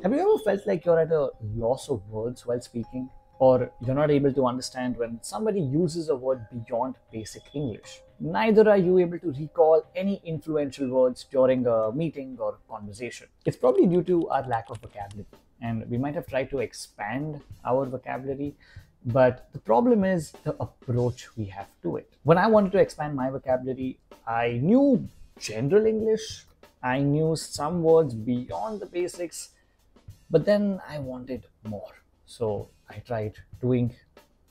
Have you ever felt like you're at a loss of words while speaking? Or you're not able to understand when somebody uses a word beyond basic English? Neither are you able to recall any influential words during a meeting or conversation. It's probably due to our lack of vocabulary, and we might have tried to expand our vocabulary, but the problem is the approach we have to it. When I wanted to expand my vocabulary, I knew general English, I knew some words beyond the basics, but then I wanted more. So I tried doing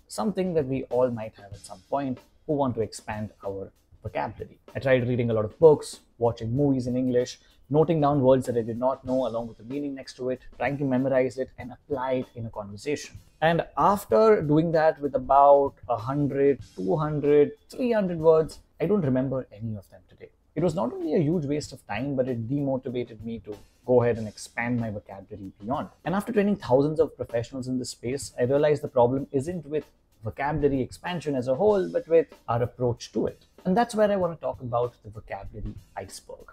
something that we all might have at some point who want to expand our vocabulary. I tried reading a lot of books, watching movies in English, noting down words that I did not know along with the meaning next to it, trying to memorize it and apply it in a conversation. And after doing that with about 100, 200, 300 words, I don't remember any of them today. It was not only a huge waste of time, but it demotivated me to go ahead and expand my vocabulary beyond. And after training thousands of professionals in this space, I realized the problem isn't with vocabulary expansion as a whole, but with our approach to it. And that's where I want to talk about the vocabulary iceberg.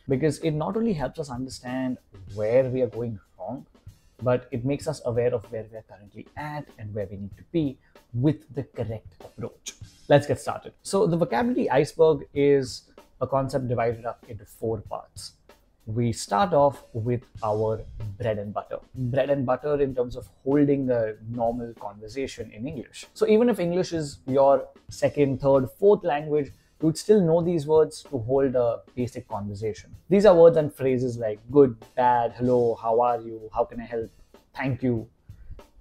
Because it not only helps us understand where we are going wrong, but it makes us aware of where we are currently at and where we need to be with the correct approach. Let's get started. So the vocabulary iceberg is a concept divided up into 4 parts. We start off with our bread and butter. Bread and butter in terms of holding a normal conversation in English. So even if English is your second, third, fourth language, you would still know these words to hold a basic conversation. These are words and phrases like good, bad, hello, how are you, how can I help, thank you.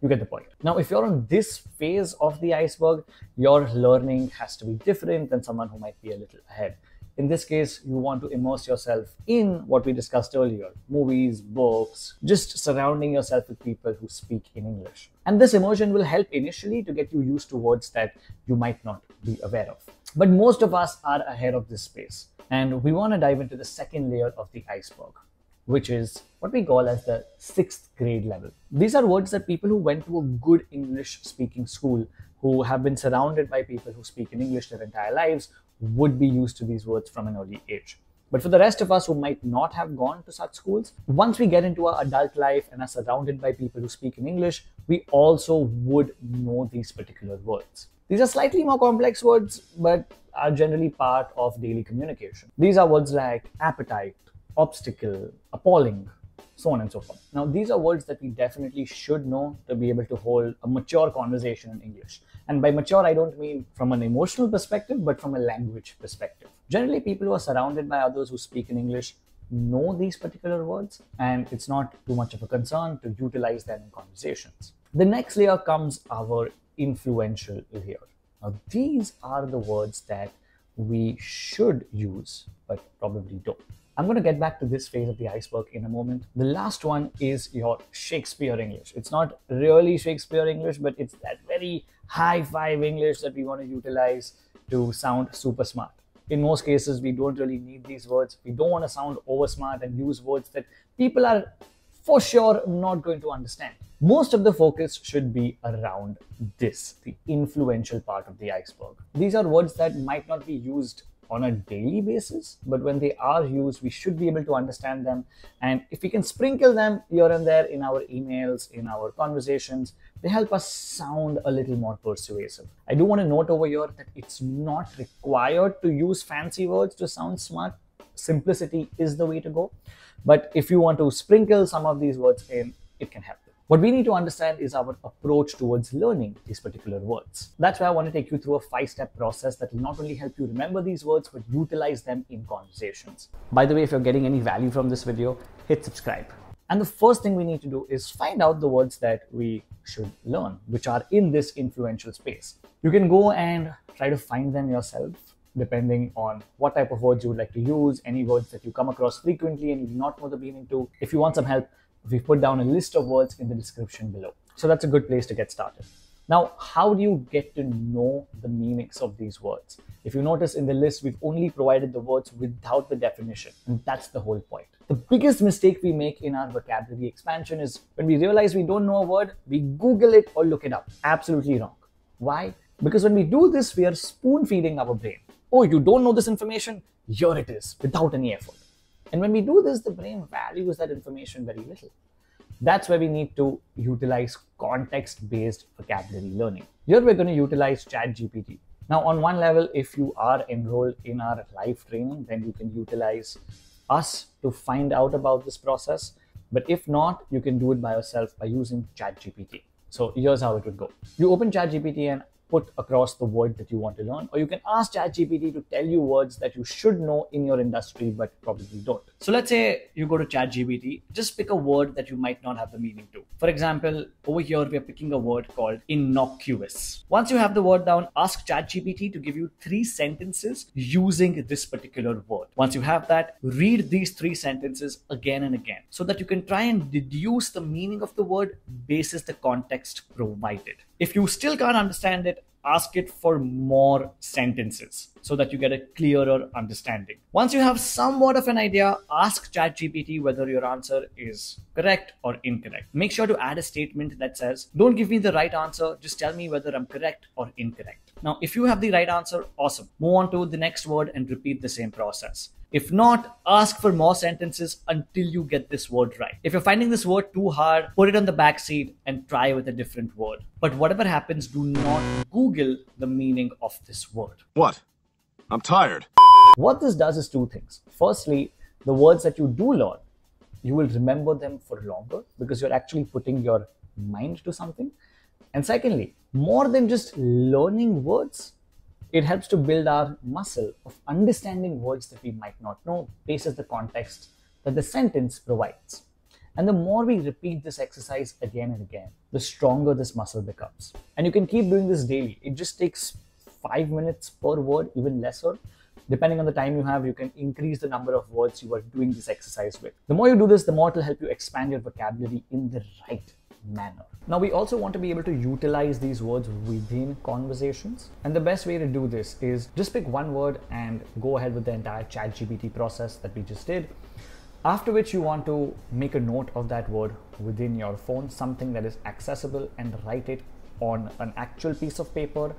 You get the point. Now, if you're on this phase of the iceberg, your learning has to be different than someone who might be a little ahead. In this case, you want to immerse yourself in what we discussed earlier, movies, books, just surrounding yourself with people who speak in English. And this immersion will help initially to get you used to words that you might not be aware of. But most of us are ahead of this space. And we want to dive into the second layer of the iceberg, which is what we call as the 6th grade level. These are words that people who went to a good English speaking school, who have been surrounded by people who speak in English their entire lives, would be used to these words from an early age. But for the rest of us who might not have gone to such schools, once we get into our adult life and are surrounded by people who speak in English, we also would know these particular words. These are slightly more complex words, but are generally part of daily communication. These are words like appetite, obstacle, appalling, so on and so forth. Now, these are words that we definitely should know to be able to hold a mature conversation in English. And by mature, I don't mean from an emotional perspective, but from a language perspective. Generally, people who are surrounded by others who speak in English know these particular words, and it's not too much of a concern to utilize them in conversations. The next layer comes our influential layer. Now, these are the words that we should use, but probably don't. I'm going to get back to this phase of the iceberg in a moment. The last one is your Shakespeare English. It's not really Shakespeare English, but it's that very high five English that we want to utilize to sound super smart. In most cases, we don't really need these words. We don't want to sound over smart and use words that people are for sure not going to understand. Most of the focus should be around this, the influential part of the iceberg. These are words that might not be used on a daily basis, but when they are used, we should be able to understand them. And if we can sprinkle them here and there in our emails, in our conversations, they help us sound a little more persuasive. I do want to note over here that it's not required to use fancy words to sound smart. Simplicity is the way to go. But if you want to sprinkle some of these words in, it can help. What we need to understand is our approach towards learning these particular words. That's why I want to take you through a 5-step process that will not only help you remember these words, but utilize them in conversations. By the way, if you're getting any value from this video, hit subscribe. And the first thing we need to do is find out the words that we should learn, which are in this influential space. You can go and try to find them yourself, depending on what type of words you would like to use, any words that you come across frequently and you do not know the meaning to. If you want some help, we've put down a list of words in the description below. So that's a good place to get started. Now, how do you get to know the meanings of these words? If you notice in the list, we've only provided the words without the definition, and that's the whole point. The biggest mistake we make in our vocabulary expansion is when we realize we don't know a word, we Google it or look it up. Absolutely wrong. Why? Because when we do this, we are spoon-feeding our brain. Oh, you don't know this information? Here it is, without any effort. And when we do this, the brain values that information very little. That's where we need to utilize context-based vocabulary learning. Here we're going to utilize ChatGPT. Now, on one level, if you are enrolled in our live training, then you can utilize us to find out about this process. But if not, you can do it by yourself by using ChatGPT. So here's how it would go. You open ChatGPT and put across the word that you want to learn, or you can ask ChatGPT to tell you words that you should know in your industry but probably don't. So let's say you go to ChatGPT, just pick a word that you might not have the meaning to. For example, over here we are picking a word called innocuous. Once you have the word down, ask ChatGPT to give you 3 sentences using this particular word. Once you have that, read these 3 sentences again and again so that you can try and deduce the meaning of the word basis the context provided. If you still can't understand it, ask it for more sentences so that you get a clearer understanding. Once you have somewhat of an idea, ask ChatGPT whether your answer is correct or incorrect. Make sure to add a statement that says, don't give me the right answer, just tell me whether I'm correct or incorrect. Now, if you have the right answer, awesome. Move on to the next word and repeat the same process. If not, ask for more sentences until you get this word right. If you're finding this word too hard, put it on the back seat and try with a different word. But whatever happens, do not Google the meaning of this word. What? I'm tired. What this does is 2 things. Firstly, the words that you do learn, you will remember them for longer because you're actually putting your mind to something. And secondly, more than just learning words, it helps to build our muscle of understanding words that we might not know based on the context that the sentence provides. And the more we repeat this exercise again and again, the stronger this muscle becomes. And you can keep doing this daily. It just takes 5 minutes per word, even lesser. Depending on the time you have, you can increase the number of words you are doing this exercise with. The more you do this, the more it will help you expand your vocabulary in the right manner. Now, we also want to be able to utilize these words within conversations. And the best way to do this is just pick one word and go ahead with the entire ChatGPT process that we just did. After which you want to make a note of that word within your phone, something that is accessible, and write it on an actual piece of paper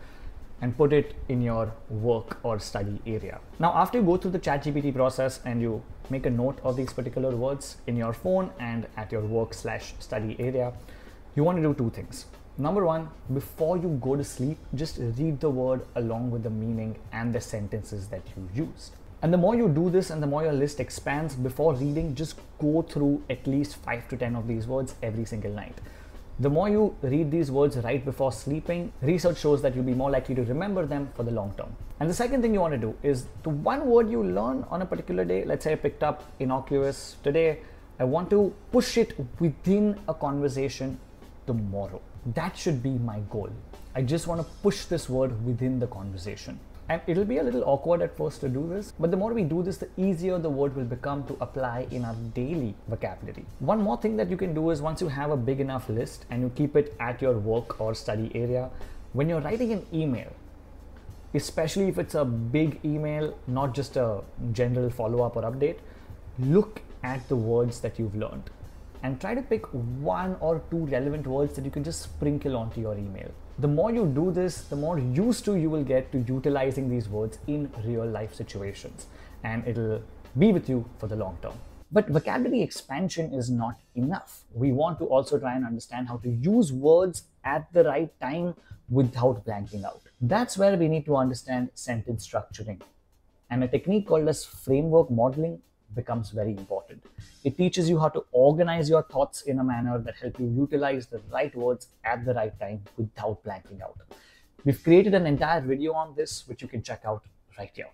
and put it in your work or study area. Now, after you go through the ChatGPT process and you make a note of these particular words in your phone and at your work/study area, you want to do 2 things. Number 1, before you go to sleep, just read the word along with the meaning and the sentences that you used. And the more you do this and the more your list expands, before reading, just go through at least 5 to 10 of these words every single night. The more you read these words right before sleeping, research shows that you'll be more likely to remember them for the long term. And the second thing you want to do is the one word you learn on a particular day. Let's say I picked up innocuous today. I want to push it within a conversation tomorrow. That should be my goal. I just want to push this word within the conversation. And it'll be a little awkward at first to do this, but the more we do this, the easier the word will become to apply in our daily vocabulary. One more thing that you can do is, once you have a big enough list and you keep it at your work or study area, when you're writing an email, especially if it's a big email, not just a general follow-up or update, look at the words that you've learned and try to pick 1 or 2 relevant words that you can just sprinkle onto your email. The more you do this, the more used to you will get to utilizing these words in real life situations, and it'll be with you for the long term. But vocabulary expansion is not enough. We want to also try and understand how to use words at the right time without blanking out. That's where we need to understand sentence structuring. And a technique called as framework modeling becomes very important. It teaches you how to organize your thoughts in a manner that help you utilize the right words at the right time without blanking out. We've created an entire video on this, which you can check out right here.